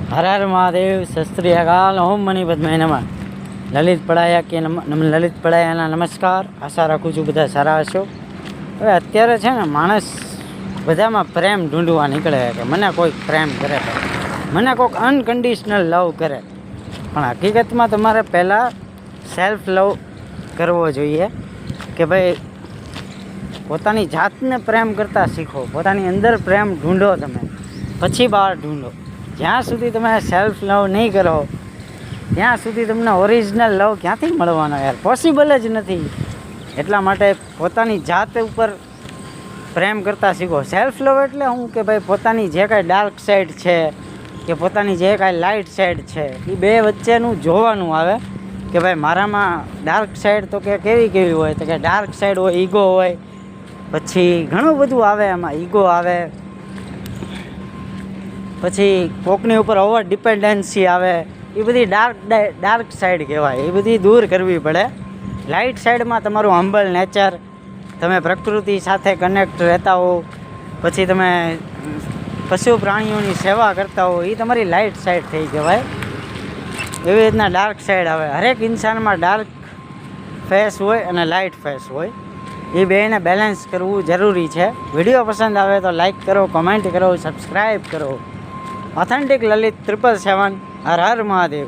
हर हर महादेव शस्त्री अकाल ओम मणि पद्मय नमः। ललित पढ़ाया के ललित पढ़ायाना नमस्कार। आशा राखું છું બધા સારા હશો। હવે અત્યારે છે ને માણસ બધામાં પ્રેમ ઢૂંઢવા નીકળે કે મને કોઈ પ્રેમ કરે, મને કોઈક અનકન્ડિશનલ લવ કરે, પણ હકીકતમાં તમારે પહેલાં સેલ્ફ લવ કરવો જોઈએ કે ભાઈ પોતાની જાતને પ્રેમ કરતાં શીખો, પોતાની અંદર પ્રેમ ઢૂંઢો, તમે પછી બહાર ઢૂંઢો। જ્યાં સુધી તમે સેલ્ફ લવ નહીં કરો ત્યાં સુધી તમને ઓરિજિનલ લવ ક્યાંથી મળવાનો યાર, પોસિબલ જ નથી। એટલા માટે પોતાની જાત ઉપર પ્રેમ કરતાં શીખો। સેલ્ફ લવ એટલે શું કે ભાઈ પોતાની જે કાંઈ ડાર્ક સાઈડ છે કે પોતાની જે કાંઈ લાઇટ સાઈડ છે એ બે વચ્ચેનું જોવાનું આવે કે ભાઈ મારામાં ડાર્ક સાઈડ તો કે કેવી હોય, તો કે ડાર્ક સાઈડ હોય, ઈગો હોય, પછી ઘણું બધું આવે, એમાં ઈગો આવે, પછી કોકની ઉપર ઓવર ડિપેન્ડન્સી આવે, એ બધી ડાર્ક સાઈડ કહેવાય, એ બધી દૂર કરવી પડે। લાઇટ સાઈડમાં તમારું હમ્બલ નેચર, તમે પ્રકૃતિ સાથે કનેક્ટ રહેતા હો, પછી તમે પશુ પ્રાણીઓની સેવા કરતા હો, એ તમારી લાઇટ સાઈડ થઈ કહેવાય। એવી રીતના ડાર્ક સાઈડ આવે। હરેક ઇન્સાનમાં ડાર્ક ફેસ હોય અને લાઇટ ફેસ હોય, એ બેને બેલેન્સ કરવું જરૂરી છે। વિડીયો પસંદ આવે તો લાઈક કરો, કમેન્ટ કરો, સબસ્ક્રાઈબ કરો। ऑथेंटिक ललित 777। हर हर महादेव।